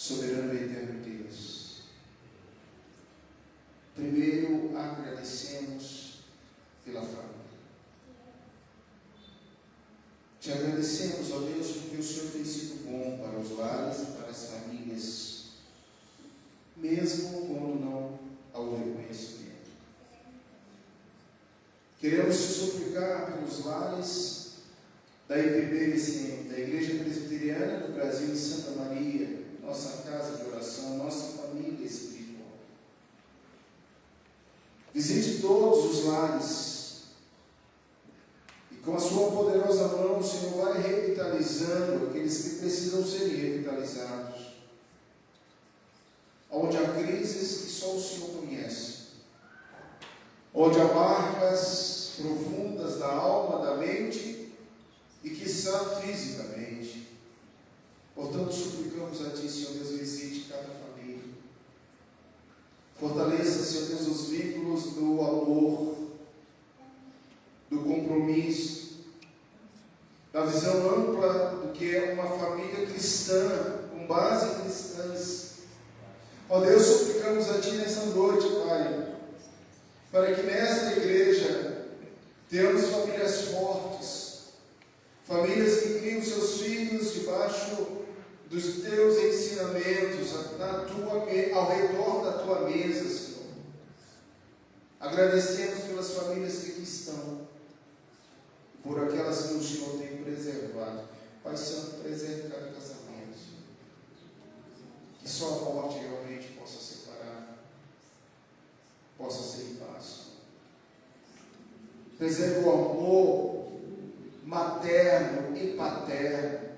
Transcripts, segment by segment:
soberano e eterno Deus, primeiro agradecemos pela família. Te agradecemos, ó Deus, porque o Senhor tem sido bom para os lares e para as famílias, mesmo quando não há o reconhecimento. Queremos te suplicar pelos lares da IPB, Senhor, da Igreja Presbiteriana do Brasil em Santa Maria, nossa casa de oração, nossa família espiritual. Visite todos os lares e com a sua poderosa mão o Senhor vai revitalizando aqueles que precisam ser revitalizados. Onde há crises que só o Senhor conhece, onde há marcas profundas da alma, da mente e quiçá fisicamente. Portanto, suplicamos a Ti, Senhor Deus, visite cada família. Fortaleça, Senhor Deus, os vínculos do amor, do compromisso, da visão ampla do que é uma família cristã, com base cristãs. Ó Deus, suplicamos a Ti nessa noite, Pai, para que nesta igreja tenhamos famílias fortes, famílias que criam seus filhos debaixo dos Teus ensinamentos, ao redor da Tua mesa, Senhor. Agradecemos pelas famílias que aqui estão, por aquelas que o Senhor tem preservado. Pai Santo, preserve cada casamento, que só a morte realmente possa separar, possa ser em paz. Preserve o amor materno e paterno,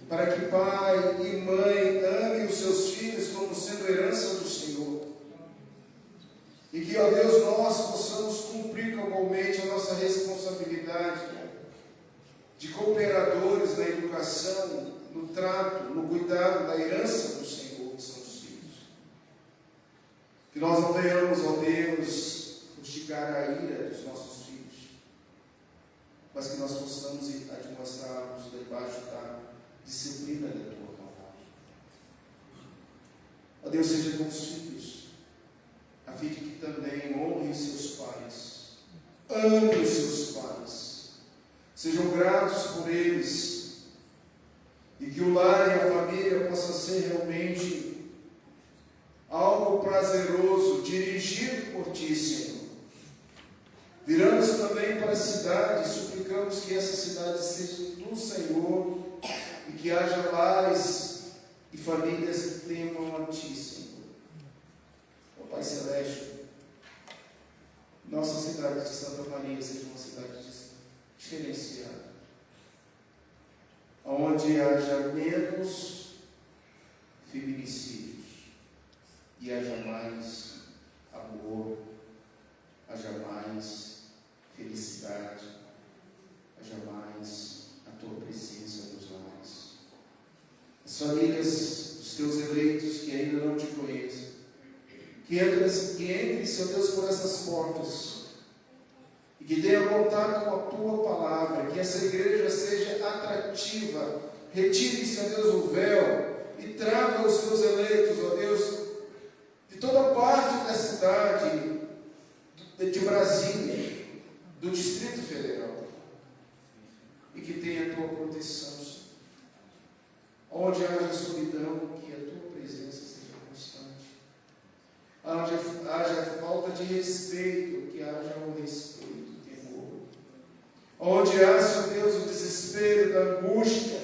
para que pai e mãe amem os seus filhos como sendo herança do Senhor. E que, ó Deus, nós possamos cumprir cabalmente a nossa responsabilidade de cooperadores na educação, no trato, no cuidado da herança do Senhor, que são os filhos. Que nós não venhamos, ó Deus, fustigar a ira dos nossos filhos, mas que nós possamos administrá-los debaixo da disciplina da Tua palavra. Ó Deus, seja com os filhos, a fim de que também honrem seus pais, amem os seus pais, sejam gratos por eles, e que o lar e a família possa ser realmente algo prazeroso, dirigido por Ti, Senhor. Viramos também para a cidade, suplicamos que essa cidade seja do Senhor e que haja lares e famílias que temam a Ti, Senhor. Ó Pai Celeste, nossa cidade de Santa Maria seja uma cidade diferenciada, onde haja menos feminicídios e haja mais amor, haja mais felicidade, haja mais a Tua presença nos lares. As famílias dos Teus eleitos que ainda não Te conhecem, que entrem, Senhor Deus, por essas portas e que tenham contato com a Tua palavra, que essa igreja seja atrativa. Retire, Senhor Deus, o véu e traga os Teus eleitos, ó Deus, de toda parte da cidade, de Brasília, do Distrito Federal, e que tenha a Tua proteção, Senhor. Onde haja solidão, que a Tua presença seja constante. Onde haja falta de respeito, que haja o respeito, o temor. Onde há, Senhor Deus, o desespero, da angústia,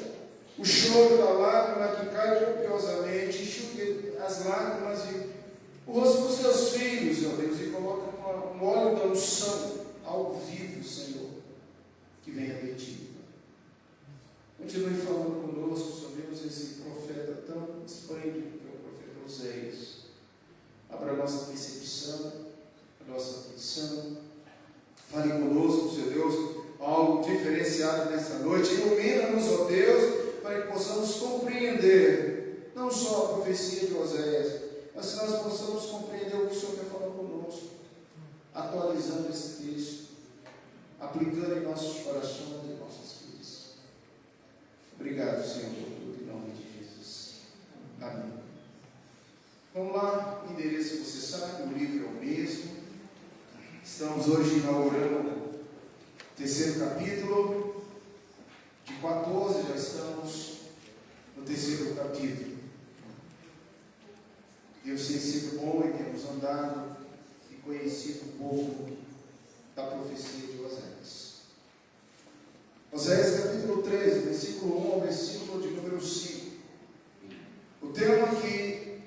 o choro da lágrima que cai copiosamente, enxugue as lágrimas e o rosto dos Teus filhos, ó Deus, e coloca um óleo da unção ao vivo, Senhor, que venha de Ti. Continue falando conosco, Senhor Deus, esse profeta tão esplêndido que é o profeta Oséias. Abra a nossa percepção, a nossa atenção. Fale conosco, Senhor Deus, algo diferenciado nessa noite. Ilumina-nos, ó Deus, para que possamos compreender não só a profecia de Oséias, mas que nós possamos compreender o que o Senhor quer falar conosco, atualizando esse texto, aplicando em nossos corações e nossas vidas. Obrigado, Senhor, por tudo, em nome de Jesus. Amém. Estamos hoje inaugurando o terceiro capítulo. De 14 já estamos no terceiro capítulo. Deus tem sido bom e temos andado e conhecido um pouco da profecia de Oséias. Oséias capítulo 13, versículo 1 ao versículo de número 5. O tema que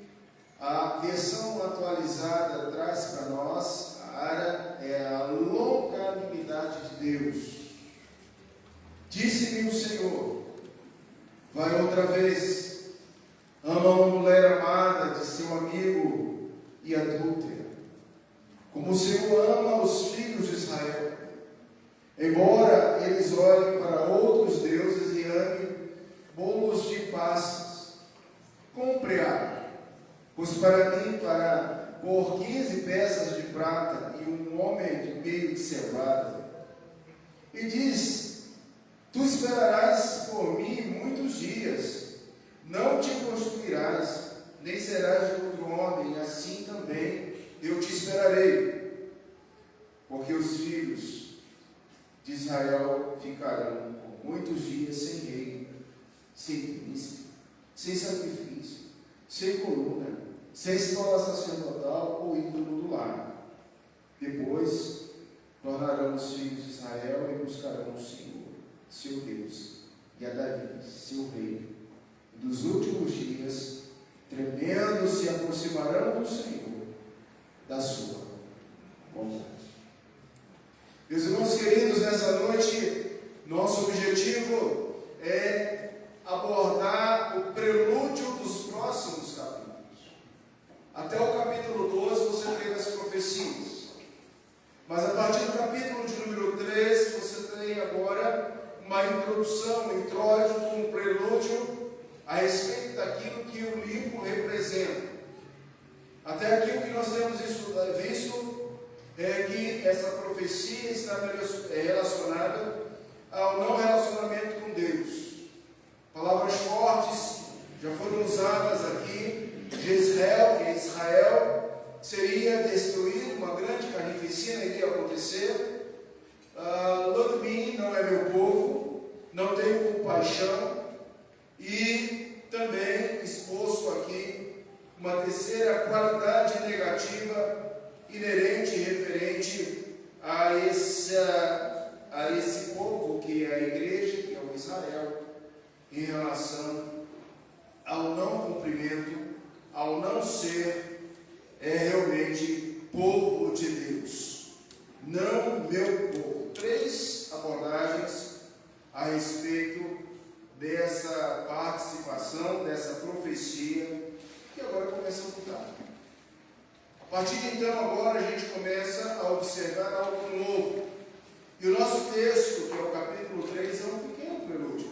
a versão atualizada traz para nós é a longanimidade de Deus. Disse-me o Senhor: vai outra vez, ama uma mulher amada de seu amigo e adúltera, como o Senhor ama os filhos de Israel, embora eles olhem para outros deuses e amem bolos de passas. Compre-a, pois para mim, para por 15 peças de prata e um homem de meio de cevada. E diz: tu esperarás por mim muitos dias, não te prostituirás, nem serás de outro homem, assim também eu te esperarei. Porque os filhos de Israel ficarão por muitos dias sem rei, sem príncipe, sem sacrifício, sem coluna, sem escola sacerdotal ou ídolo do lar. Depois tornarão os filhos de Israel e buscarão o Senhor, seu Deus, e a Davi, seu rei. E dos últimos dias, tremendo, se aproximarão do Senhor, da sua vontade. Meus irmãos queridos, nessa noite, nosso objetivo é abordar o prelúdio dos próximos capítulos. Até o capítulo 12 você tem as profecias. Mas a partir do capítulo de número 3, você tem agora uma introdução, um introito, um prelúdio a respeito daquilo que o livro representa. Até aqui o que nós temos visto é que essa profecia está relacionada ao não relacionamento com Deus. Palavras fortes já foram usadas aqui. Jezreel, que é Israel, seria destruído, uma grande carnificina iria acontecer. Ludmim não é meu povo, não tenho compaixão. E também exposto aqui uma terceira qualidade negativa inerente e referente a esse povo que é a igreja, que é o Israel, em relação ao não cumprimento, ao não ser realmente povo de Deus. Não meu povo. 3 abordagens a respeito dessa participação, dessa profecia, que agora começa a mudar. A partir de então, agora a gente começa a observar algo novo. E o nosso texto, que é o capítulo 3, é um pequeno prelúdio.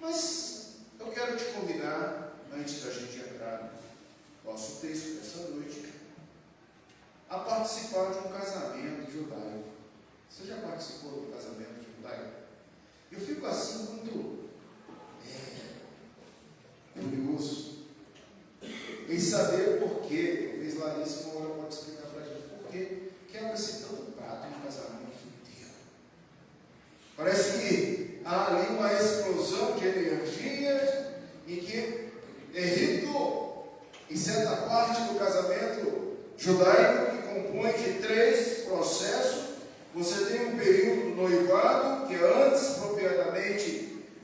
Mas eu quero te convidar, antes da gente entrar no nosso texto dessa noite, a participar de um casamento judaico. Você já participou do casamento judaico? Eu fico assim muito curioso em saber por quê. Talvez Larissa uma hora pode explicar para a gente por quê quebra-se tanto prato no casamento inteiro. Parece que há ali uma explosão de energia em que em certa parte do casamento judaico, que compõe de 3 processos. Você tem um período do noivado, que é antes propriamente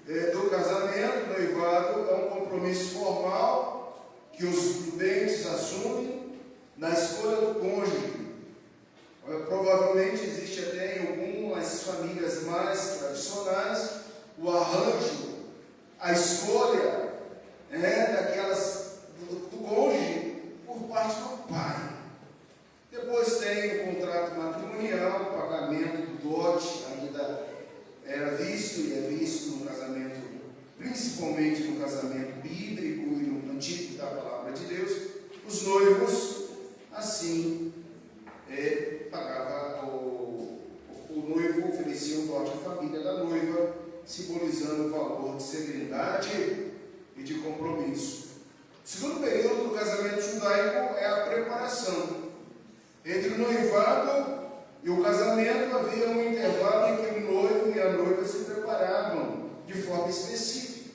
do casamento. O noivado é um compromisso formal que os prudentes assumem na escolha do cônjuge. Provavelmente existe até em algumas famílias mais tradicionais o arranjo, a escolha do cônjuge por parte do pai. Depois tem o contrato matrimonial, o pagamento do dote, ainda era visto e é visto no casamento, principalmente no casamento bíblico e no antigo da palavra de Deus. Os noivos, assim, pagava o noivo, oferecia um dote à família da noiva, simbolizando o valor de serenidade e de compromisso. O segundo período do casamento judaico é a preparação. Entre o noivado e o casamento havia um intervalo em que o noivo e a noiva se preparavam de forma específica.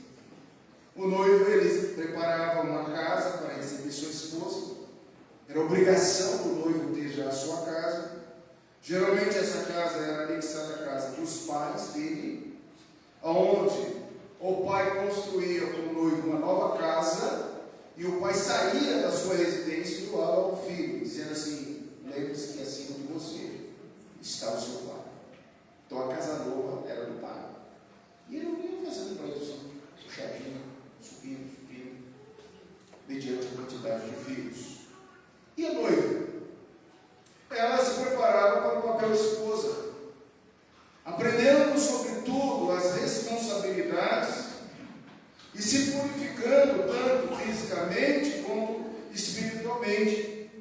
O noivo, ele preparava uma casa para receber sua esposa. Era obrigação do noivo ter já a sua casa. Geralmente essa casa era anexada à casa dos pais dele, onde o pai construía com o noivo uma nova casa e o pai saía da sua residência e doava ao filho, dizendo assim: lembre-se que acima de você está o seu pai. Então a casa nova era do pai. E ele ia fazendo para isso, puxadinho, subindo, mediante a quantidade de filhos. E a noiva? Ela se preparava para o papel de esposa, aprendendo sobretudo as responsabilidades e se purificando tanto fisicamente como espiritualmente.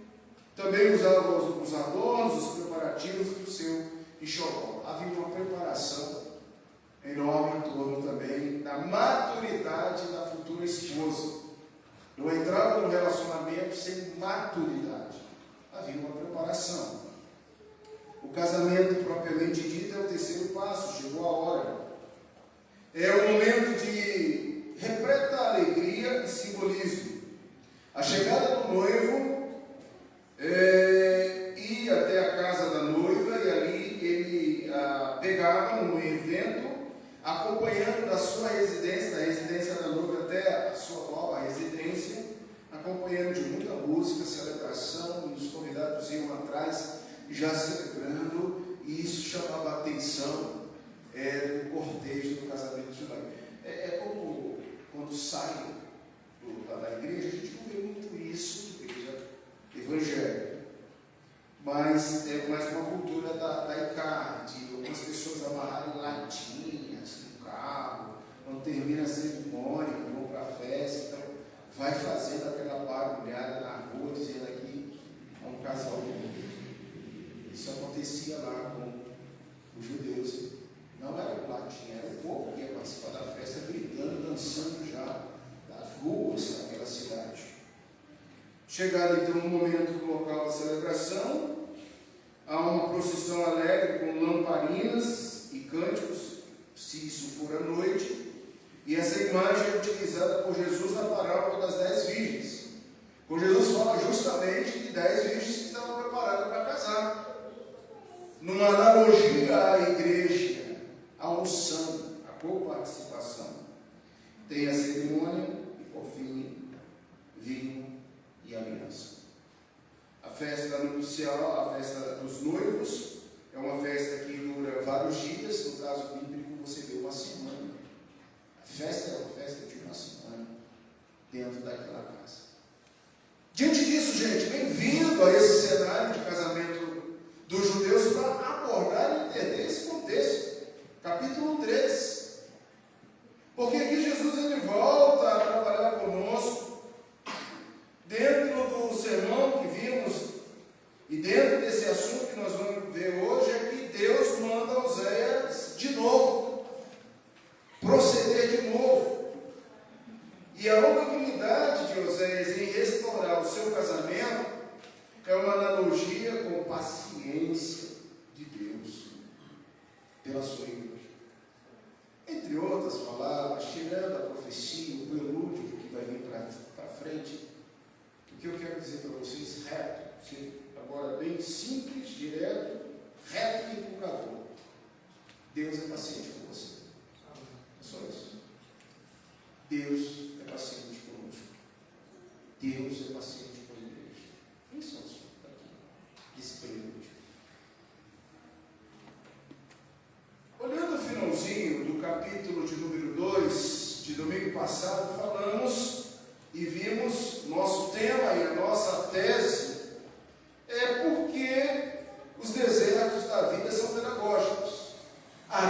Também usava os adornos, os preparativos do seu enxoval. Havia uma preparação enorme em torno também da maturidade da futura esposa. Não entrava no relacionamento sem maturidade. Havia uma preparação. O casamento propriamente dito é o terceiro passo, chegou a hora. É o momento de repleta alegria e simbolismo. A chegada do noivo ia até a casa da noiva e ali ele pegava um evento, acompanhando da sua residência, da residência da noiva até a sua nova residência, acompanhando de muita música, celebração, e os convidados iam atrás, já celebrando, e isso chamava a atenção do cortejo do casamento judaico. É como quando sai da igreja, a gente não vê muito isso, igreja evangélica, mas é mais uma cultura da ICAR, de algumas pessoas amarrarem latinhas no carro, quando termina a cerimônia, vão para a festa, então vai fazendo aquela barulhada na rua, dizendo aqui é um casal. Isso acontecia lá com os judeus. Não era o latim, era o povo que ia participar da festa, gritando, dançando já nas ruas daquela cidade. Chegado então no momento do local da celebração, há uma procissão alegre com lamparinas e cânticos, se isso for à noite, e essa imagem é utilizada por Jesus na parábola das 10 virgens. Quando Jesus fala justamente de 10 virgens que estavam preparadas para casar. Numa analogia à igreja, à unção, à coparticipação. Tem a cerimônia e, por fim, vinho e aliança. A festa nupcial, a festa dos noivos, é uma festa que dura vários dias. No caso bíblico, você vê uma semana. A festa é uma festa de uma semana dentro daquela casa. Diante disso, gente, bem-vindo a esse cenário de casamento dos judeus para abordar e entender esse contexto. Capítulo 3. Porque aqui Jesus ele volta a trabalhar conosco dentro do sermão que vimos e dentro desse assunto que nós vamos ver hoje é que Deus manda Oséias de novo, proceder de novo. E a oportunidade de Oséias em restaurar o seu casamento é uma analogia com paciência de Deus pela sua igreja. Entre outras palavras, tirando a profecia, o prelúdio que vai vir para frente, o que eu quero dizer para vocês, reto, agora bem simples, direto, reto e empurrador. Deus é paciente com você. É só isso. Deus é paciente conosco. Deus é paciente com a igreja. Isso é o assunto aqui, esse prelúdio. Olhando o finalzinho do capítulo de número 2, de domingo passado, falamos e vimos nosso tema e a nossa tese é porque os desertos da vida são pedagógicos.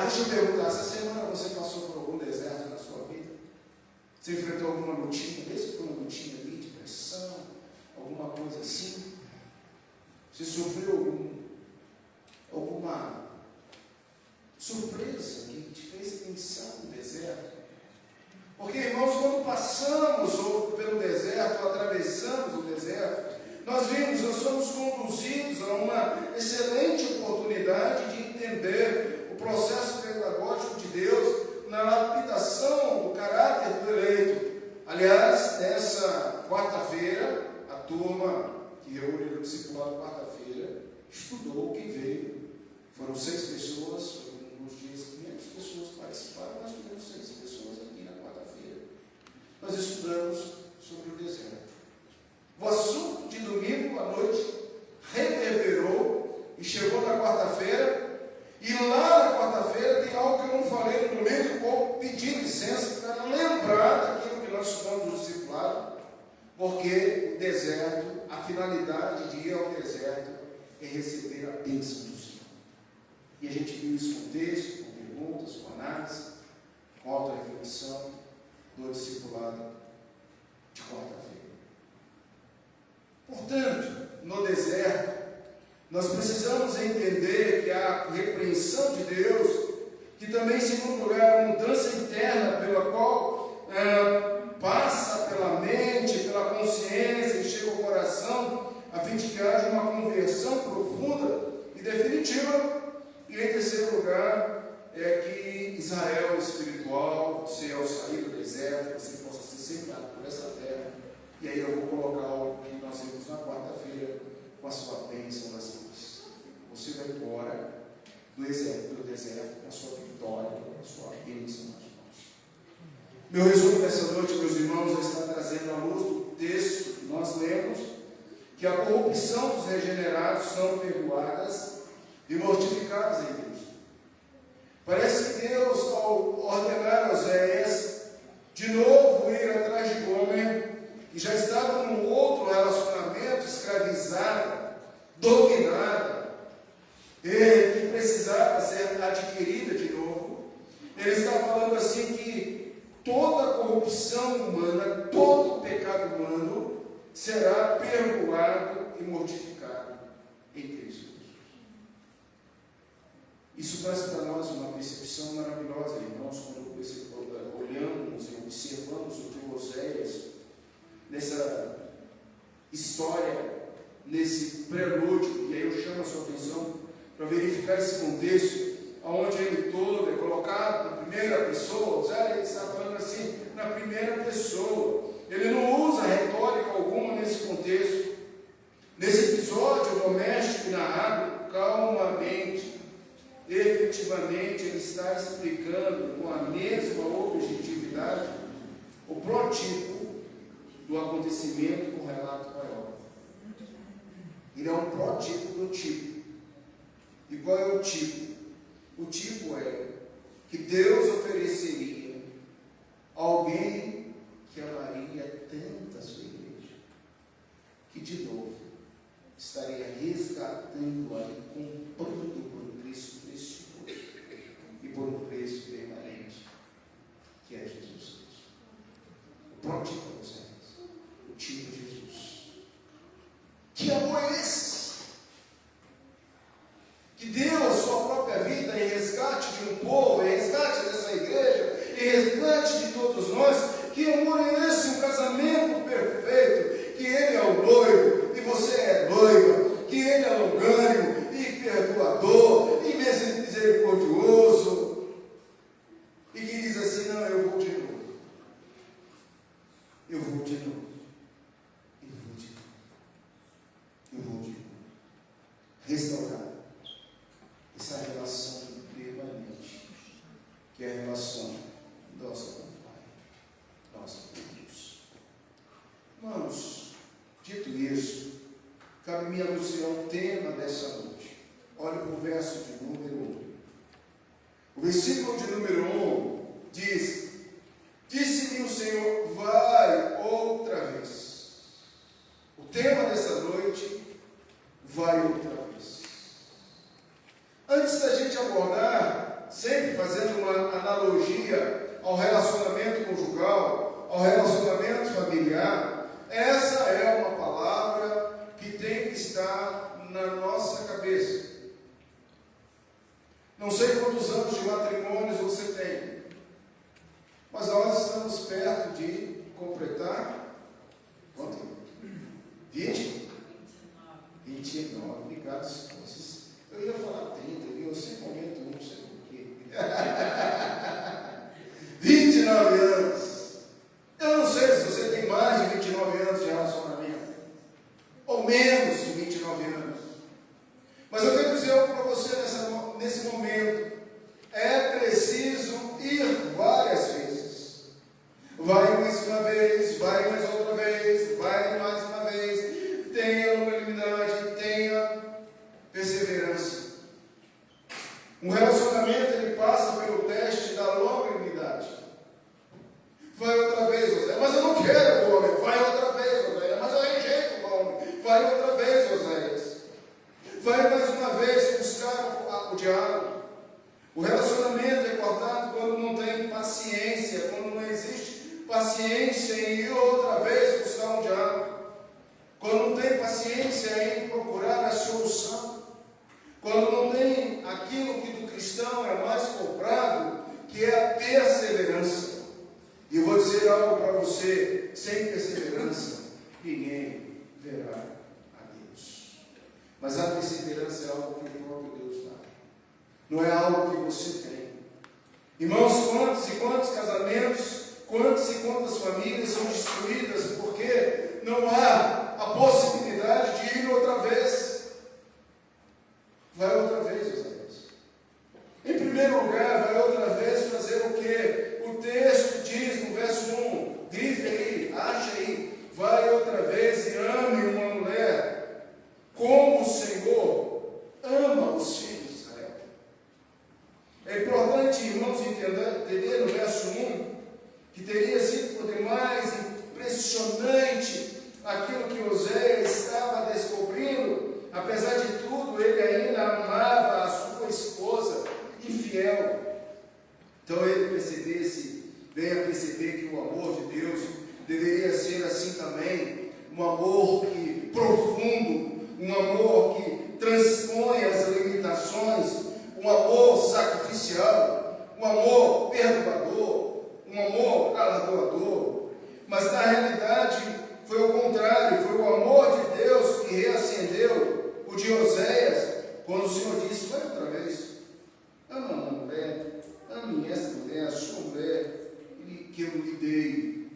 Deixa eu perguntar, essa semana você passou por algum deserto na sua vida? Você enfrentou alguma lutinha, mesmo que uma lutinha ali de pressão, alguma coisa assim? Você sofreu alguma surpresa que te fez pensar no deserto? Porque, irmãos, quando passamos pelo deserto, atravessamos o deserto, nós somos conduzidos conduzidos a uma excelente oportunidade de entender o processo pedagógico de Deus na lapidação do caráter do eleito. Aliás, nessa quarta-feira, a turma que reúne no discipulado quarta-feira estudou o que veio. Foram 6 pessoas, foram nos dias 500 pessoas participaram, nós tivemos 6 pessoas aqui na quarta-feira. Nós estudamos sobre o deserto. O assunto de domingo à noite reverberou e chegou na quarta-feira, e lá na quarta-feira tem algo que eu não falei no domingo, e vou pedir licença para lembrar daquilo que nós estudamos no discipulado, porque o deserto, a finalidade de ir ao deserto é receber a bênção do Senhor. E a gente viu isso com texto, com perguntas, com análise, com auto-reflexão do discipulado de quarta-feira. Portanto, no deserto, nós precisamos entender que a repreensão de Deus, que também, em segundo lugar, a mudança interna pela qual passa pela mente, pela consciência e chega ao coração, a fim de que haja uma conversão profunda e definitiva. E em terceiro lugar, é que Israel espiritual, você ao sair do deserto, você possa ser sembrado por essa terra. E aí eu vou colocar o que nós vimos na quarta-feira, com a sua bênção nas mãos. Você vai embora do deserto com a sua vitória, com a sua bênção nas mãos. Meu resumo dessa noite, meus irmãos, está trazendo à luz do texto que nós lemos, que a corrupção dos regenerados são perdoadas e mortificados em Deus. Parece que Deus, ao ordenar a Oséias de novo ir atrás de Gomer, que já estava num outro relacionamento, escravizada, dominada, que precisava ser adquirida de novo, ele está falando assim que toda a corrupção humana, todo o pecado humano será perdoado e mortificado em Cristo Jesus. Isso traz para nós uma percepção maravilhosa, irmãos, quando olhamos e observamos o que Oséias, nessa história, nesse prelúdio, e aí eu chamo a sua atenção para verificar esse contexto, onde ele todo é colocado na primeira pessoa. Oséias está falando assim, na primeira pessoa. Ele não usa retórica alguma nesse contexto. Nesse episódio doméstico narrado calmamente, efetivamente ele está explicando com a mesma objetividade o protótipo do acontecimento com o relato maior. Ele é um protótipo do tipo. E qual é o tipo? O tipo é que Deus ofereceria alguém que amaria tanto a sua igreja, que de novo estaria resgatando-a e comprando por um preço precioso e por um preço permanente, que é Jesus Cristo. O protótipo é o tipo de Jesus. Que amor é esse? Que deu a sua própria vida em resgate de um povo, em resgate dessa igreja, em resgate de todos nós. Que amor é esse? Um casamento perfeito, que ele é o noivo e você é noiva, que ele é longânimo e perdoador e misericordioso, e que diz assim: não, eu vou de novo, eu vou de novo, eu vou de novo, eu vou de novo, restaurar essa relação permanente, que é a relação nossa com o Pai, nossa com Deus. Irmãos, dito isso, cabe-me anunciar o tema dessa noite. Olha para o verso de número 1. O versículo de número 1 diz: disse-me o Senhor, vai outra vez. O tema dessa noite, vai outra vez. Antes da gente abordar, sempre fazendo uma analogia ao relacionamento conjugal, ao relacionamento familiar, essa é uma palavra que tem que estar na nossa cabeça. Não sei quantos anos de matrimônios você tem, mas nós estamos perto de completar quanto? 20? 29. 29, obrigado, esposas. Eu ia falar 30, eu sempre comento não sei porquê. 29 anos. Eu não sei se você tem mais de 29 anos de relacionamento, ou menos de 29 anos. Mas eu quero dizer algo para você nesse momento. É preciso ir várias vezes. Vai mais uma vez, vai mais outra vez, vai mais uma vez. Tenha longanimidade, tenha perseverança. Um relacionamento, ele passa pelo teste da longanimidade. Vai outra vez, Oséias. Mas eu não quero o homem. Vai outra vez, Oséias. Mas eu rejeito o homem. Vai outra vez, Oséias. Vai mais uma vez buscar o diálogo. O relacionamento é cortado quando não tem paciência, quando não existe paciência em ir outra vez buscar um diálogo. Quando não tem paciência em procurar a solução. Quando não tem aquilo que do cristão é mais cobrado, que é a perseverança. E eu vou dizer algo para você: sem perseverança, ninguém verá a Deus. Mas a perseverança é algo que o próprio Deus dá. Não é algo que você tem. Irmãos, quantos e quantos casamentos, quantas e quantas famílias são destruídas porque não há a possibilidade de ir outra vez. Vai outra vez, Oséias. Em primeiro lugar, vai outra vez fazer o que o texto diz no verso 1. Grife aí, acha aí. Vai outra vez e ame uma mulher como o Senhor ama os filhos de Israel. É importante, irmãos, entender no verso 1 que teria sido por demais impressionante aquilo que Oséias estava descobrindo. Apesar de tudo, ele ainda amava a sua esposa infiel. Então ele venha perceber que o amor de Deus deveria ser assim também, um amor que profundo, um amor que transpõe as limitações, um amor sacrificial, um amor perdoador, um amor galardoador. Mas na realidade foi o contrário, foi o amor de Deus que reacendeu o de Oséias, quando o Senhor disse: vai outra vez, ama uma mulher, ame essa mulher, a sua mulher, que eu lhe dei,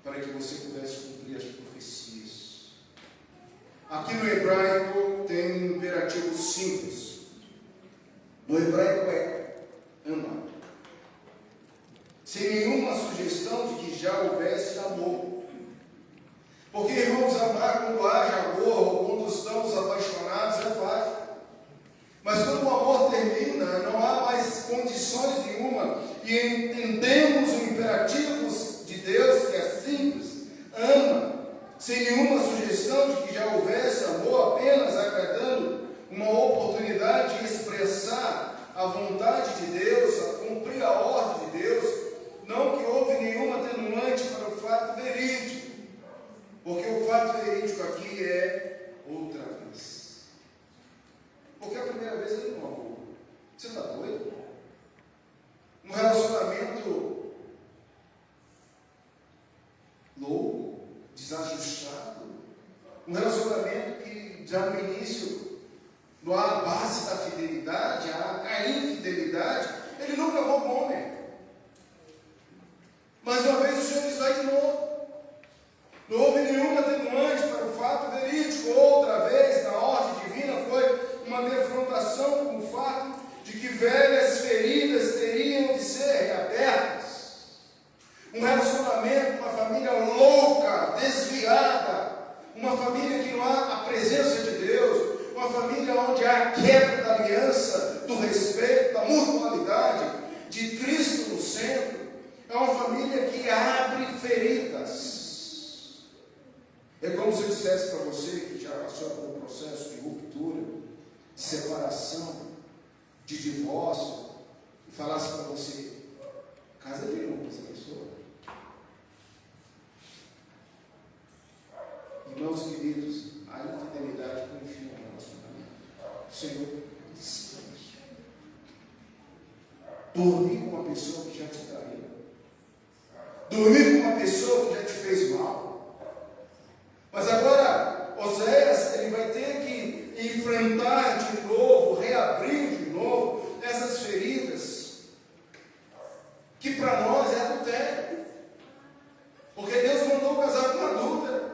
para que você pudesse cumprir as profecias. Aqui no hebraico tem um imperativo simples. No hebraico é ama, sem nenhuma sugestão de que já houvesse amor. Porque, irmãos, amar quando haja amor ou quando estamos apaixonados é fácil. Mas quando o amor termina, não há mais condições nenhuma, e entendemos o imperativo de Deus, que é simples: ama, sem nenhuma sugestão de que já houvesse amor, apenas agradando uma oportunidade de expressar a vontade de Deus, a cumprir a ordem de Deus. Não que houve nenhuma atenuante para o fato verídico. Porque o fato verídico aqui é outra vez. Porque a primeira vez ele não amou. Você está doido? Um relacionamento louco, desajustado, um relacionamento que já no início não há a base da fidelidade, a infidelidade, ele nunca amou o homem. Mais uma vez o Senhor diz: vai de novo. Não houve nenhuma atenuante para o fato verídico. Outra vez, na ordem divina, foi uma defrontação com o fato de que velhas feridas teriam de ser reabertas. Um relacionamento, uma família louca, desviada, uma família que não há a presença de Deus, uma família onde há a quebra da aliança, do respeito, da mutualidade, de Cristo no centro. É uma família que abre feridas. É como se eu dissesse para você que já passou por um processo de ruptura, de separação, de divórcio, e falasse para você: casa de novo com essa pessoa. Irmãos queridos, a infidelidade confia no relacionamento. O Senhor ensina isso. Dormir com uma pessoa que já te traiu. Dormir com uma pessoa que já te fez mal. Mas agora, Oséias, ele vai ter que enfrentar de novo, reabrir de novo essas feridas, que para nós é adultério. Porque Deus mandou casar com adulta.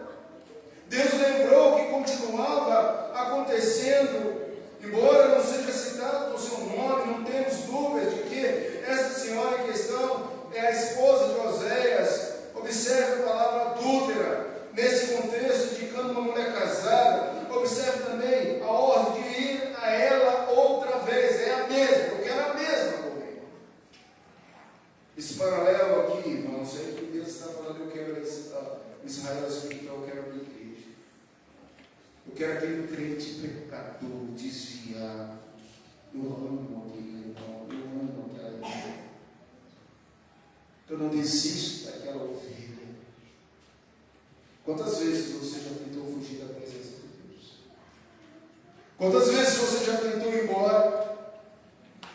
Deus lembrou que continuava acontecendo, embora não seja citado o seu nome, não temos dúvidas de que essa senhora em questão é a esposa de Oséias. Observe a palavra adúltera nesse contexto, indicando uma mulher casada. Observe também a ordem de ir a ela outra vez, é a mesma, porque era a mesma também. Esse paralelo aqui, irmãos, é que Deus está falando: eu quero Israel espiritual, eu quero a minha igreja. Eu quero aquele crente pecador, desviado. Eu amo aquele irmão, eu amo aquela igreja. Eu não desisto daquela ovelha. Quantas vezes você já tentou fugir da presença de Deus? Quantas vezes você já tentou ir embora?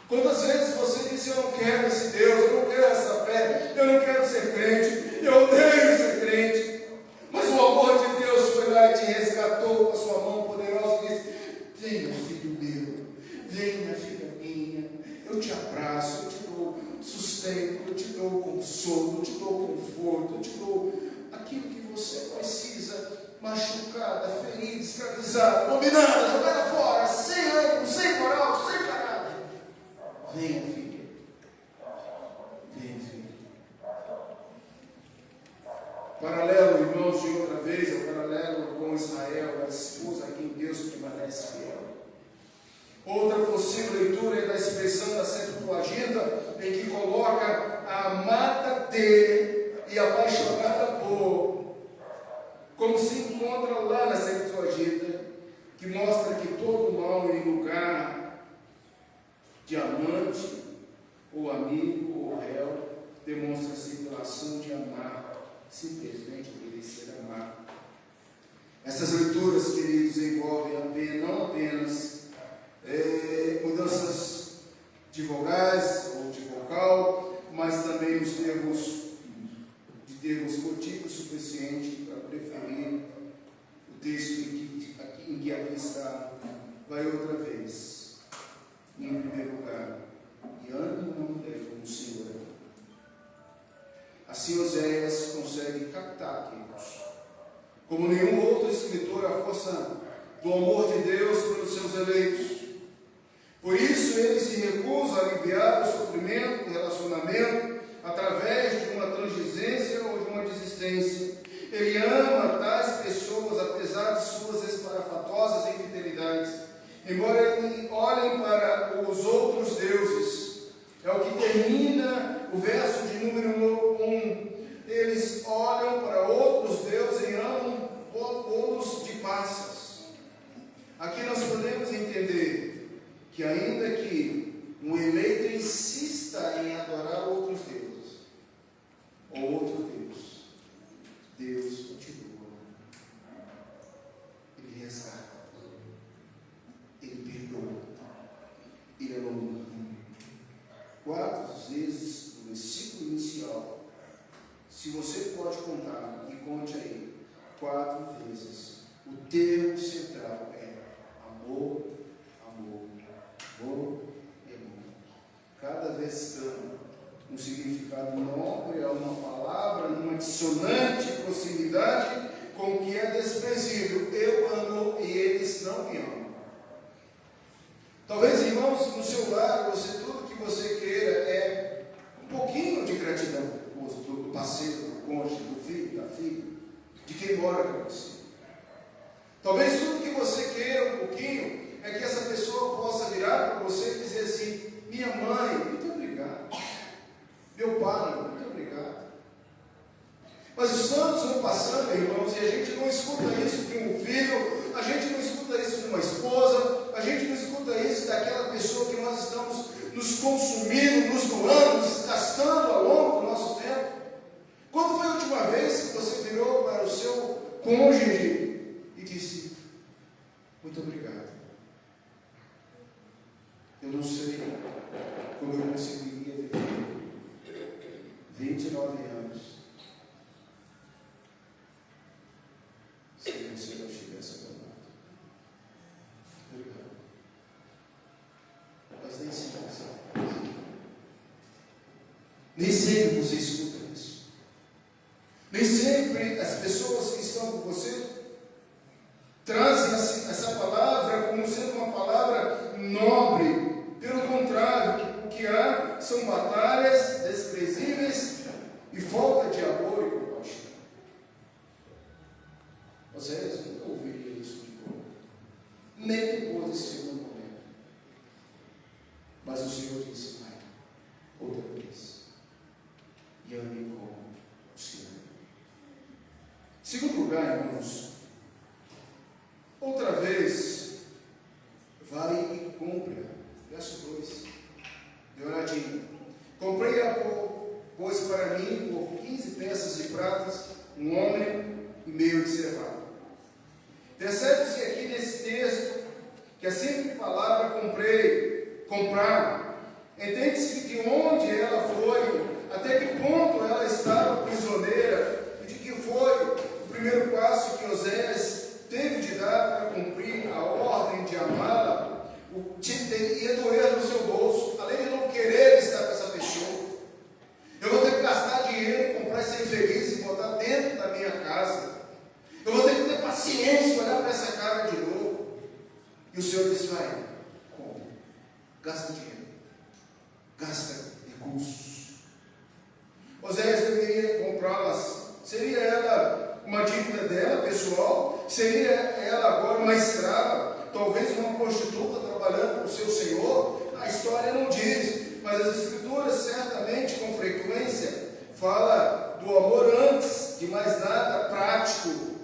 Quantas vezes você disse: eu não quero esse Deus, eu não quero essa fé, eu não quero ser crente, eu odeio ser crente. Mas o amor de Deus foi lá e te resgatou com a sua mão poderosa e disse: venha, filho meu, venha, filha minha, eu te abraço, eu te dou sustento, eu te dou consolo, eu te dou conforto, eu te dou aquilo que você precisa, machucada, ferida, escravizada, dominada, jogada fora, sem ânimo, sem moral, sem caráter. Venha, filha. Venha, filha. Paralelo, irmãos, de outra vez, é o paralelo com Israel, a esposa a quem Deus permanece fiel. Outra possível leitura é da expressão da Septuaginta, em que coloca a amada de e apaixonada por, como se encontra lá na Septuaginta, que mostra que todo mal em lugar de amante, ou amigo, ou réu, demonstra-se pela ação de amar, simplesmente obedecer a amar. Essas leituras, queridos, envolvem não apenas mudanças de vogais ou de vocal, mas também os termos motivos suficientes para preferir o texto em que aqui está. Vai outra vez. Em primeiro lugar, e ande uma mulher como o Senhor. Assim Oséias consegue captar, queridos, como nenhum outro escritor, a força do amor de Deus pelos seus eleitos. Por isso ele se recusa a aliviar o sofrimento do relacionamento através de uma transigência ou de uma desistência. Ele ama tais pessoas apesar de suas esparafatosas infidelidades. Embora eles olhem para os outros deuses, é o que termina o verso de número 1. Eles olham para outros deuses e amam bolos de passas. Aqui nós podemos entender que ainda que um eleito insista em adorar outros deuses, ou outro Deus, Deus continua. Ele resgata, Ele perdoa, Ele é longânimo. 4 vezes no versículo inicial, se você pode contar, e conte aí, 4 vezes, o termo central é amor, amor, amor e amor. Cada vez dando um significado nobre a uma palavra, numa dissonante proximidade com o que é desprezível. Eu amo e eles não me amam. Talvez, irmãos, no seu lar, tudo que você queira é um pouquinho de gratidão do parceiro, do cônjuge, do filho, da filha, de quem mora com você. Talvez tudo que você queira um pouquinho é que essa pessoa possa virar para você e dizer assim: minha mãe, muito obrigado. Meu pai, muito obrigado. Mas os anos vão passando, irmãos, e a gente não escuta isso de um filho, a gente não escuta isso de uma esposa, a gente não escuta isso daquela pessoa que nós estamos nos consumindo, nos doando, nos gastando ao longo do nosso tempo. Quando foi a última vez que você virou para o seu cônjuge e disse: muito obrigado? Eu não sei como eu conseguiria viver 29 anos se você não estivesse ao meu lado. Nem sempre você escuta isso. Nem sempre as pessoas que estão com você trazem essa palavra como sendo uma palavra nobre. Pelo contrário, o que há são batalhas desprezíveis e falta de amor e compaixão. Oséias nunca ouviria isso de novo, nem depois desse segundo momento. Mas o Senhor disse: vai, outra vez, e ame como o Senhor. Segundo lugar, irmãos, outra vez, vai e compra. Verso 2, dê uma olhadinha. Comprei-a, pois para mim, por 15 peças de pratas, um homem meio de cevada. Percebe-se aqui nesse texto que a simples palavra comprei, comprar, entende-se de onde ela foi, até que ponto ela estava prisioneira, e de que foi o primeiro passo que Oséias teve de dar para cumprir a ordem de amá-la. Ia doer no seu bolso, além de não querer estar com essa pessoa. Eu vou ter que gastar dinheiro, comprar essa infeliz e botar dentro da minha casa. Eu vou ter que ter paciência, olhar para essa cara de novo. E o Senhor disse: vai, compra, gasta dinheiro, gasta recursos. Oséias deveria comprá-las. Seria ela uma dívida dela, pessoal? Seria ela agora uma escrava? Talvez uma prostituta trabalhando com o seu senhor? A história não diz, mas as Escrituras certamente, com frequência, fala do amor antes de mais nada prático,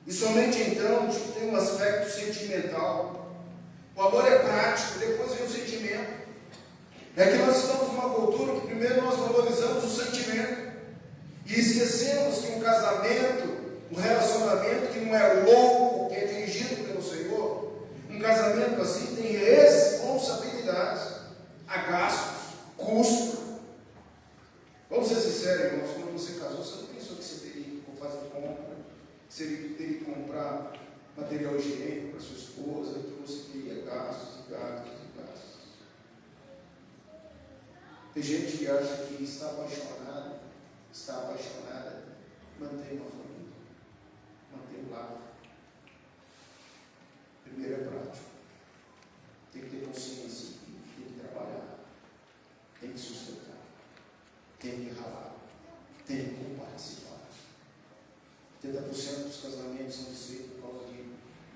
e somente então tem um aspecto sentimental. O amor é prático, depois vem o sentimento. É que nós estamos numa cultura que primeiro nós valorizamos o sentimento e esquecemos que um casamento, um relacionamento que não é louco, que é dirigido pelo Senhor, um casamento assim tem responsabilidades, há gastos, custos. Vamos ser sinceros, irmãos, quando você casou, você não pensou que você teria que fazer compra, você teria que comprar material higiênico para sua esposa, que você teria gastos e gastos e gastos. Tem gente que acha que está apaixonada, mantém uma família, mantém um lar. Primeiro é prático. Tem que ter consciência, tem que trabalhar, tem que sustentar, tem que ralar, tem que participar. 80% dos casamentos são desfeitos por causa de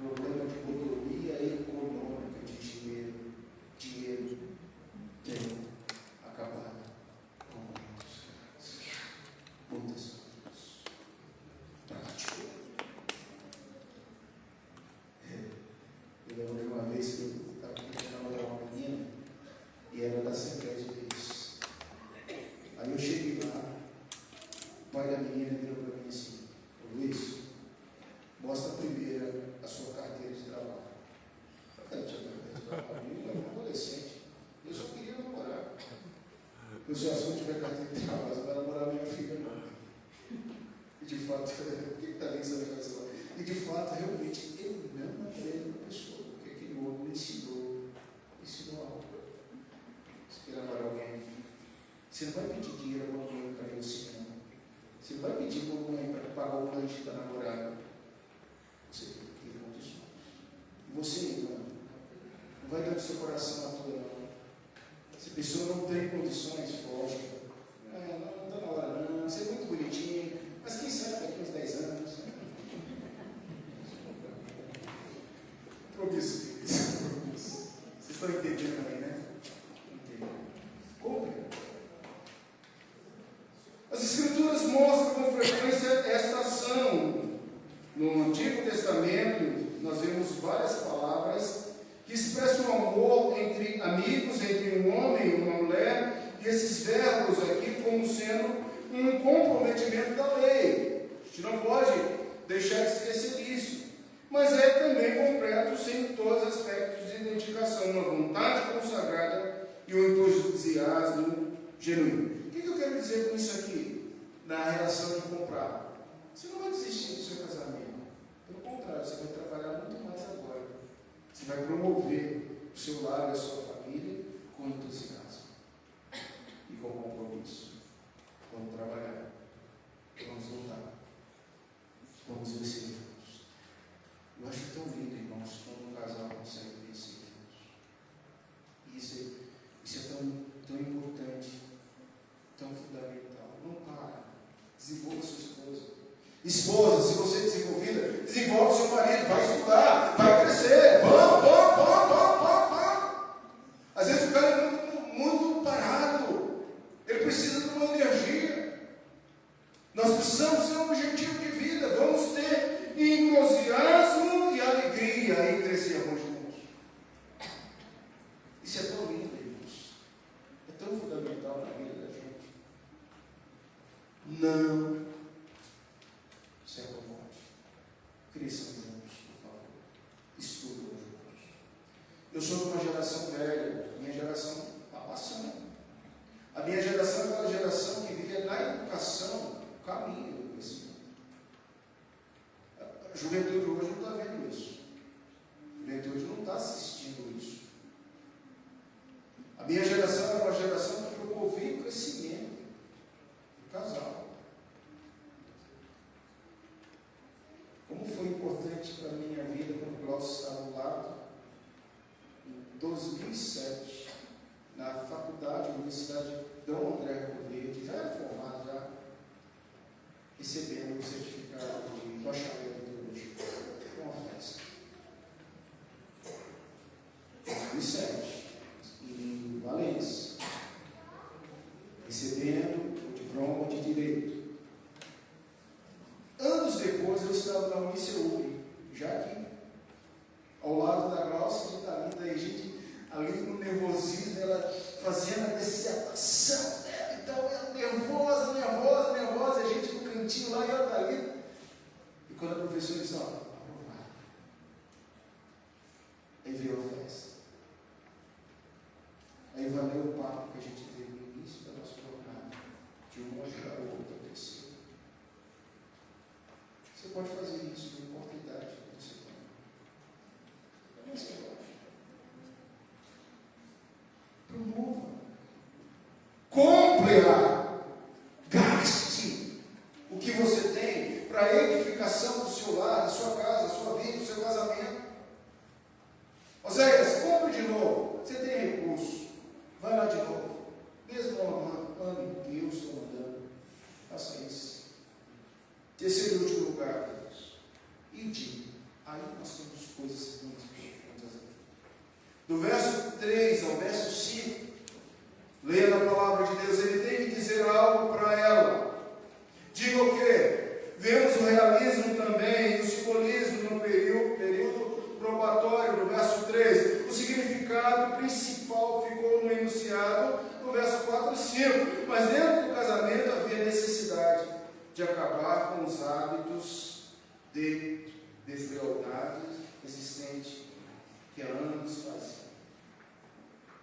problema de economia econômica, de dinheiro tem acabado com muitas coisas. Prático. Eu lembro de uma vez que eu estava tentando namorar uma menina e era da Assembleia de Deus. Aí eu cheguei lá, o pai da menina virou para mim assim: Luiz, mostra primeiro a sua carteira de trabalho. Eu quero te carteira de trabalho. Eu era um adolescente, eu só queria namorar. Eu se eu tiver carteira de trabalho, você vai namorar minha filha, não. E de fato, o que está ali essa relação? E de fato, realmente, eu não namorei uma pessoa, porque aquele homem me ensinou algo. Você quer namorar alguém? Você não vai pedir dinheiro a alguém para ir ao cinema. Você não vai pedir para alguém para pagar o lanche da namorada. Você tem que ter condições. E você, irmão, não vai dar o seu coração à toa, não. Se a pessoa não tem condições, foge. Não está na hora, não. Você é muito bonitinho, mas quem sabe daqui uns 10 anos. Compromisso. Vocês estão entendendo aí, né? Entendeu? Compre. As Escrituras mostram com frequência esta ação. No Antigo Testamento, nós vemos várias palavras que expressam o amor entre amigos, entre um homem e uma mulher, e esses verbos aqui como sendo um comprometimento da lei. A gente não pode deixar de esquecer disso. Mas é também completo em todos os aspectos de identificação, uma vontade consagrada e um entusiasmo genuíno. O que eu quero dizer com isso aqui? Na relação de comprar. Você não vai desistir do seu casamento. Pelo contrário, você vai trabalhar muito mais agora. Você vai promover o seu lar e a sua família com entusiasmo e com compromisso. Esposa, se você é desenvolvida, desenvolve seu marido, vai estudar, vai crescer, vamos. Às vezes o cara é muito parado, ele precisa de uma energia. Nós precisamos ter um objetivo de vida, vamos ter entusiasmo e alegria em crescermos juntos. Isso é tão lindo, irmãos, é tão fundamental na vida da gente. Não se acomode, cresçam juntos, por favor, estudam juntos. Eu sou de uma geração velha, minha geração está passando. A minha geração é aquela geração que vive na educação o caminho do crescimento. A juventude hoje não está vendo isso. A juventude não está assistindo isso. A minha geração é uma geração que promovia o crescimento do casal. Como foi importante para a minha vida quando o Glaucio estava ao lado, em 2007, na faculdade, Universidade Dom André Rio Verde, já era formado, já recebendo o certificado de bacharel em teologia, com uma festa. 2007, em Valência, recebendo o diploma de Direito. Anos depois, eu estava na UniceuB, já aqui, ao lado da Glaucia de Thalita, e a gente, ali no nervosismo, ela fazendo a dissertação, então ela nervosa, a gente no cantinho lá, e ela Thalita. E quando a professora disse, aprovado. Aí veio a festa. Aí valeu o papo que a gente teve no início da nossa jornada, de uma ajudar o outro a crescer. Você pode fazer isso, não importa a idade que você tem. Mas você pode. Promova. Compre-a. Gaste o que você tem para a edificação do seu lar, da sua casa, da sua vida, do seu casamento. Oséias, compre de novo. Você tem recurso. Vai lá de novo. Mesmo amando Deus, estou andando. Faça isso. Terceiro e último lugar, Deus. Ide. Aí nós temos coisas muito profundas aqui. Do verso 3 ao verso 5, leia na palavra de Deus, ele tem que dizer algo para ela. Diga o quê? Vemos o realismo também, o simbolismo no período probatório, no verso 3. O significado principal ficou no enunciado, no verso 4 e 5. Mas dentro do casamento havia necessidade de acabar com os hábitos de deslealdade existente que há anos fazia.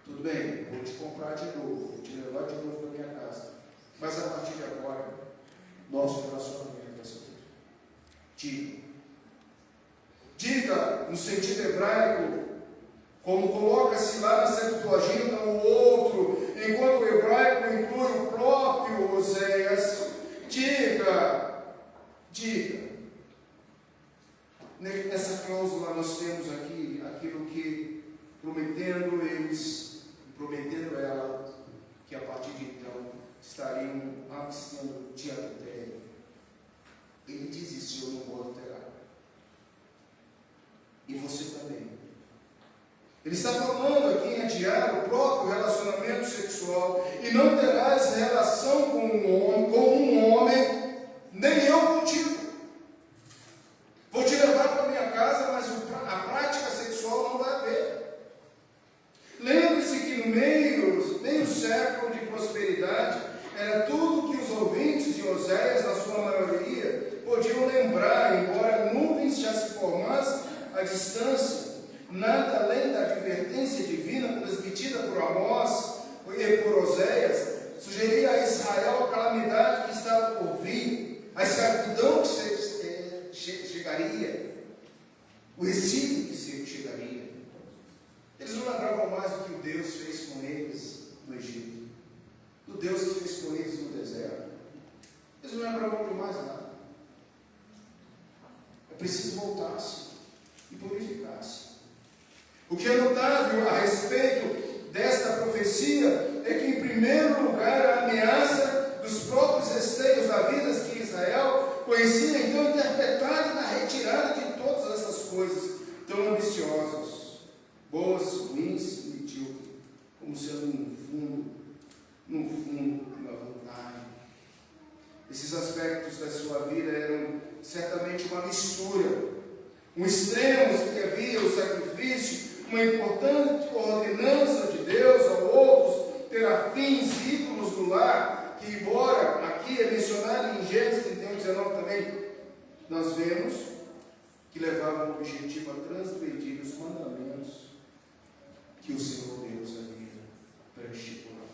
Tudo bem, vou te comprar de novo, vou te levar de novo para minha casa. Mas a partir de agora, nosso relacionamento vai ser outro. Diga no sentido hebraico, como coloca-se lá na Septuaginta, o outro, enquanto o hebraico inclui o próprio Oséias. Diga. Nessa cláusula nós temos aqui aquilo que, prometendo ela, que a partir de então estariam avistando de adultério. Ele diz isso: eu não vou adulterar. E você também. Ele está falando aqui em adiar o próprio relacionamento sexual, e não terás relação com um homem, nem eu contigo. Vou te levar para minha casa, mas a prática sexual não vai haver. Lembre-se que no meio século de prosperidade, era tudo que os ouvintes de Oséias, na sua maioria, podiam lembrar, embora nuvens já se formassem à distância. Nada além da advertência divina transmitida por Amós e por Oséias sugeria a Israel a calamidade que estava por vir, a escravidão que chegaria, o exílio que chegaria. Eles não lembravam mais do que o Deus fez com eles no Egito, do Deus que fez com eles no deserto. Eles não lembravam de mais nada. É preciso voltar-se e purificar-se. O que é notável a respeito desta profecia é que, em primeiro lugar, a ameaça dos próprios esteios da vida que Israel conhecia então coisas tão ambiciosas, boas, ruins e medíocres, como sendo no fundo, uma vontade. Esses aspectos da sua vida eram certamente uma mistura, um extremo que havia o sacrifício, uma importante ordenança de Deus a outros, ter afins, ídolos do lar, que embora aqui é mencionado em Gênesis 31:19 também, nós vemos que levavam o objetivo a transgredir os mandamentos que o Senhor Deus havia pré-estipulado.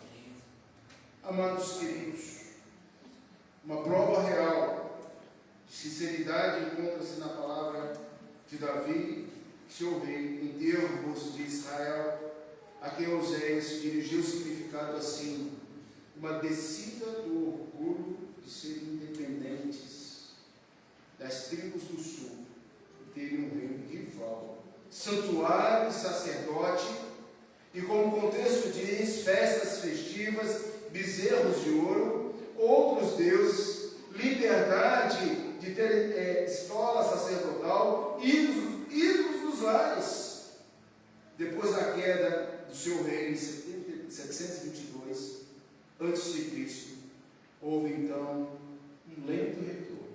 Amados queridos, uma prova real de sinceridade encontra-se na palavra de Davi, seu rei, em termos de Israel, a quem Oséias dirigiu o significado assim: uma descida do orgulho de serem independentes das tribos do sul, terem um reino rival, santuário e sacerdote, e como o contexto diz, festas festivas, bezerros de ouro, outros deuses, liberdade de ter escola sacerdotal, ídolos dos lares. Depois da queda do seu reino em 722 a.C., houve então um lento retorno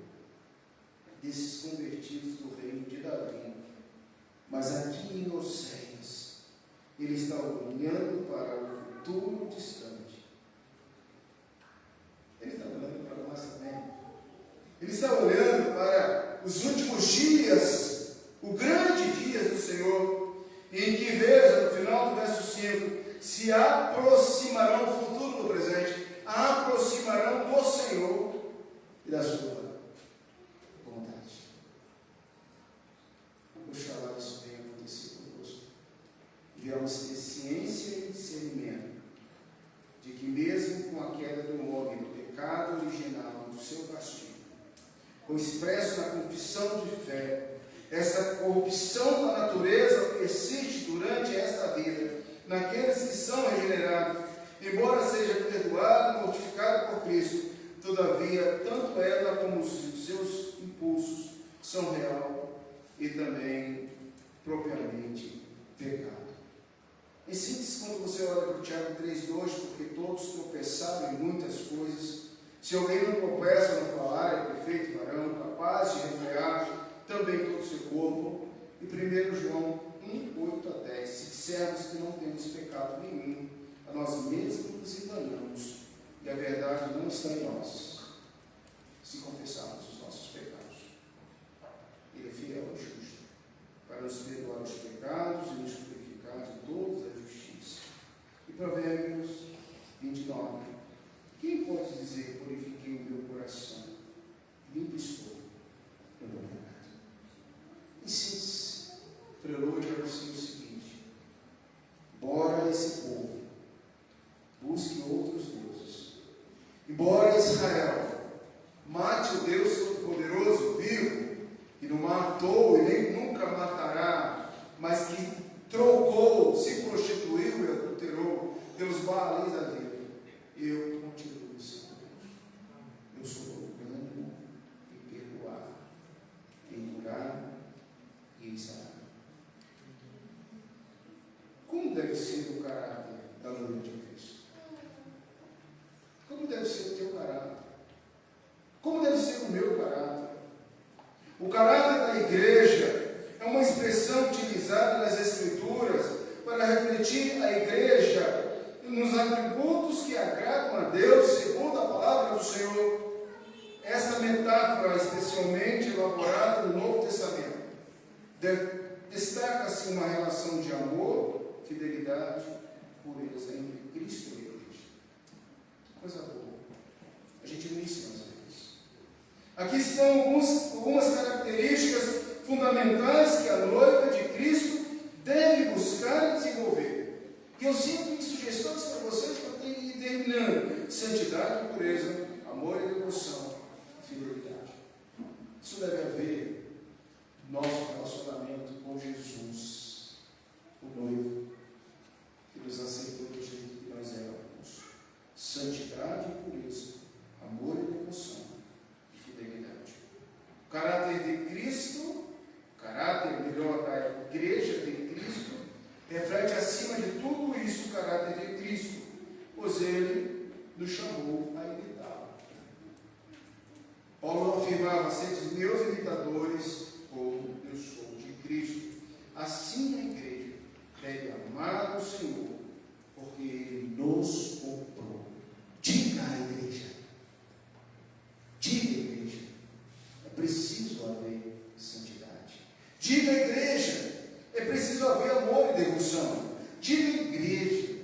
desses convertidos do reino de Davi. Mas aqui em Oséias, ele está olhando para o futuro distante. Ele está olhando para nós também. Ele está olhando para os últimos dias, o grande dia do Senhor, em que, veja, no final do verso 5, se aproximarão, o futuro no presente, aproximarão do Senhor e da sua vontade. Oxalá isso venha acontecer conosco. Devemos ter ciência e discernimento de que mesmo com a queda do homem, do pecado original, do seu castigo, como expresso na confissão de fé, essa corrupção da natureza persiste durante esta vida, naqueles que são regenerados, embora seja perdoado e mortificado por Cristo, todavia, tanto ela como os seus impulsos são real e também propriamente pecado. Em síntese, quando você olha para o Tiago 3,2, porque todos tropeçaram em muitas coisas, se alguém não tropeça no falar, é perfeito varão, capaz de refrear também todo o seu corpo. E 1 João 1:8-10, se dissermos que não temos pecado nenhum, a nós mesmos nos enganamos, e a verdade não está em nós, se confessarmos os nossos pecados. Ele é fiel e justo, para nos perdoar os pecados e nos purificar de toda a justiça. E Provérbios 29, quem pode dizer, purifiquei o meu coração, limpo estou do meu pecado? Em síntese, prelúdio é o seguinte: embora esse povo busque outros deuses, embora Israel mate o Deus Todo-Poderoso vivo, que não matou e nem nunca matará, mas que trocou, se prostituiu e adulterou pelos Baalis da vida, eu continuo sendo Deus. Eu sou longânimo e perdoar, em curar e em sarar. Como deve ser o caráter da noiva de Cristo? Como deve ser o teu caráter? Como deve ser o meu caráter? O caráter da igreja é uma expressão utilizada nas Escrituras para refletir a igreja nos atributos que agradam a Deus, segundo a palavra do Senhor. Essa metáfora, especialmente elaborada no Novo Testamento, destaca-se uma relação de amor, fidelidade, pureza entre Cristo e a igreja. Que coisa boa. A gente não ensina às vezes. Aqui estão algumas características fundamentais que a noiva de Cristo deve buscar e desenvolver. E eu sinto sugestões para vocês para ir terminando: santidade, pureza, amor e devoção, fidelidade. Isso deve haver no nosso relacionamento com Jesus, o noivo, que nos aceitou do jeito que nós éramos. Santidade e pureza, amor e devoção e fidelidade. O caráter de Cristo, o caráter, melhor amava, sede meus imitadores, como eu sou de Cristo. Assim a igreja deve amar o Senhor, porque Ele nos comprou. Diga à igreja, é preciso haver santidade. Diga à igreja, é preciso haver amor e devoção. Diga à igreja,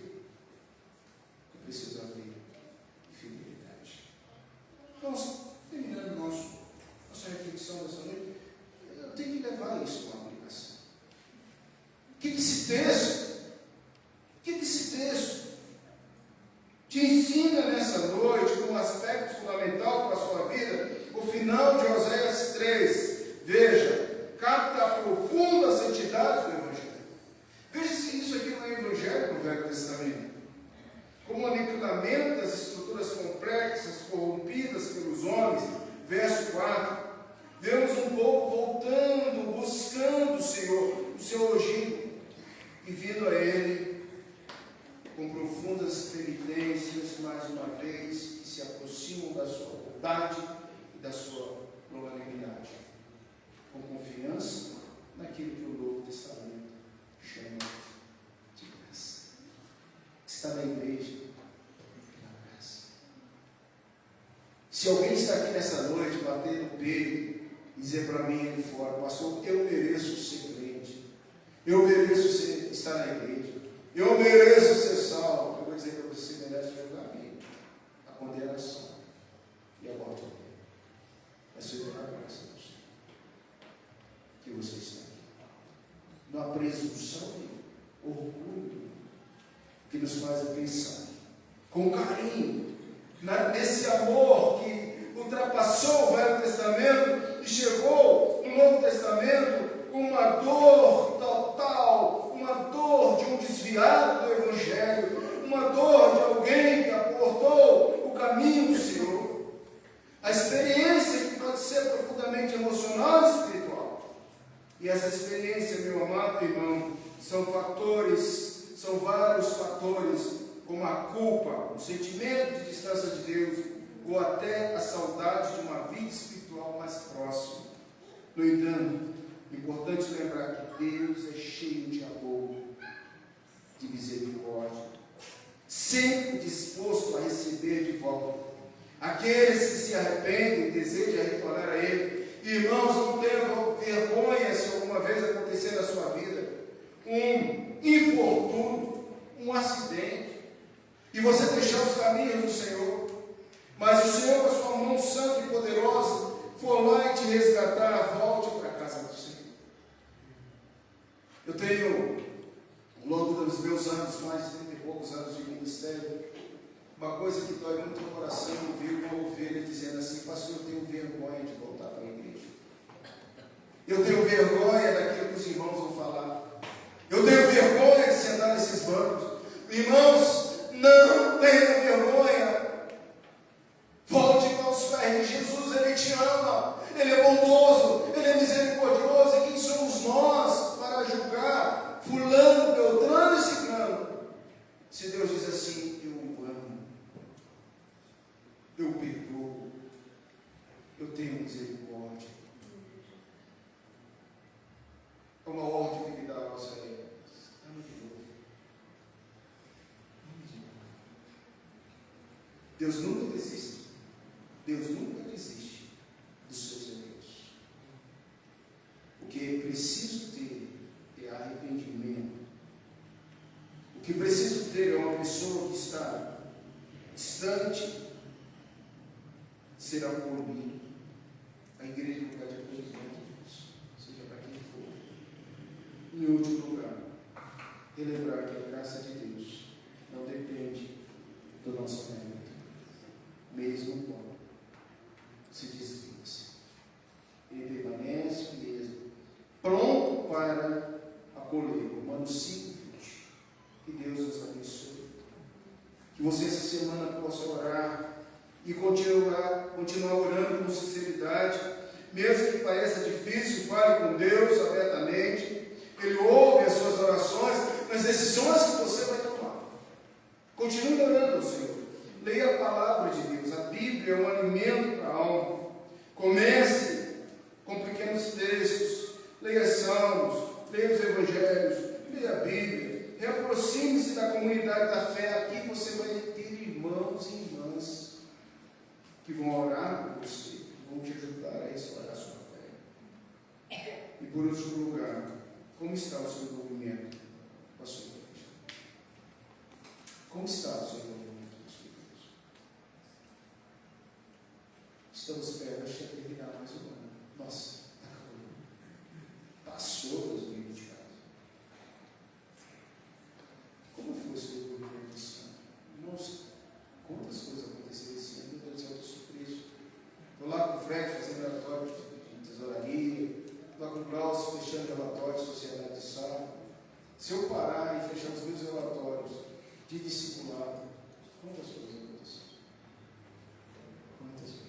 é preciso haver fidelidade. Vamos terminando nossa reflexão dessa noite. Eu tenho que levar isso para a aplicação. O que esse texto te ensina nessa noite, como um aspecto fundamental para a sua vida? O final de Oséias 3. Veja, capta a profunda santidade do Evangelho. Veja se isso aqui não é Evangelho no Velho Testamento. Como o aniquilamento das estruturas complexas, corrompidas pelos homens. Verso 4. Vemos um povo voltando, buscando o Senhor, o seu elogio, e vindo a Ele com profundas penitências, mais uma vez, que se aproximam da sua bondade e da sua longanimidade, com confiança naquilo que o Novo Testamento chama de graça. Está na igreja, na graça. Se alguém está aqui nessa noite, bater no peito e dizer para mim ali fora, pastor, eu mereço ser crente, eu mereço estar na igreja, eu mereço ser salvo, eu vou dizer para você, merece jogar bem a condenação e a morte dele. Mas foi pela graça do Senhor que você está aqui. Não há presunção e orgulho que nos faz pensar com carinho nesse amor que ultrapassou o Velho Testamento e chegou no Novo Testamento com uma dor total, uma dor de um desviado do Evangelho, uma dor de alguém que abortou o caminho do Senhor. A experiência que pode ser profundamente emocional e espiritual. E essa experiência, meu amado irmão, são vários fatores, como a culpa, o sentimento de distância de Deus, ou até a saudade de uma vida espiritual mais próxima. No entanto, é importante lembrar que Deus é cheio de amor, de misericórdia, sempre disposto a receber de volta aqueles que se arrependem e desejam retornar a Ele. Irmãos, não tenham vergonha se alguma vez acontecer na sua vida um infortúnio, um acidente, e você deixar os caminhos do Senhor, mas o Senhor, com a sua mão santa e poderosa, for lá e te resgatar, volte para a casa do Senhor. Eu tenho, ao longo dos meus anos, mais de 30 e poucos anos de ministério, uma coisa que dói muito no coração, ouvir uma ovelha dizendo assim, pastor, eu tenho vergonha de voltar para a igreja. Eu tenho vergonha daquilo que os irmãos vão falar. Eu tenho vergonha de sentar nesses bancos. Irmãos, não tenha vergonha. Volte para os pés de Jesus, Ele te ama, Ele é bondoso, Ele é misericordioso. E quem somos nós para julgar fulano, beltrano e ciclano? Se Deus diz assim, eu o amo, eu perdoo, eu tenho misericórdia. É uma ordem que Ele dá a nossa vida. Ame de novo. Deus nunca desiste. Deus nunca desiste dos seus eleitos. O que é preciso ter é arrependimento. O que preciso ter é uma pessoa que está distante, será acolhido. A igreja não vai te acolher, seja para quem for. Em último lugar, relembrar que a graça de Deus não depende do nosso mérito, mesmo quando se desvia-se. Ele permanece mesmo, pronto para acolher. Romanos 5, 20. Que Deus nos abençoe. Que você essa semana possa orar e continuar orando com sinceridade, mesmo que pareça difícil. Fale com Deus abertamente. Ele ouve as suas orações, nas decisões que você vai tomar. Continue orando ao Senhor. Leia a palavra de Deus. A Bíblia é um alimento para a alma. Comece aproxime-se da comunidade da fé. Aqui você vai ter irmãos e irmãs que vão orar por você, que vão te ajudar a restaurar a sua fé. E por último lugar, como está o seu envolvimento com a sua igreja? Como está o seu envolvimento com a sua igreja? Estamos perto de terminar mais um ano. Nossa, passou 2024. Como foi o seu envolvimento esse ano? Nossa, quantas coisas aconteceram esse ano? Meu Deus do céu, eu estou surpreso. Estou lá com o Fred fazendo relatório de tesouraria, estou lá com o Klaus fechando relatórios de sociedade de sábado. Se eu parar e fechar os meus relatórios de discipulado, quantas coisas aconteceram? Quantas coisas?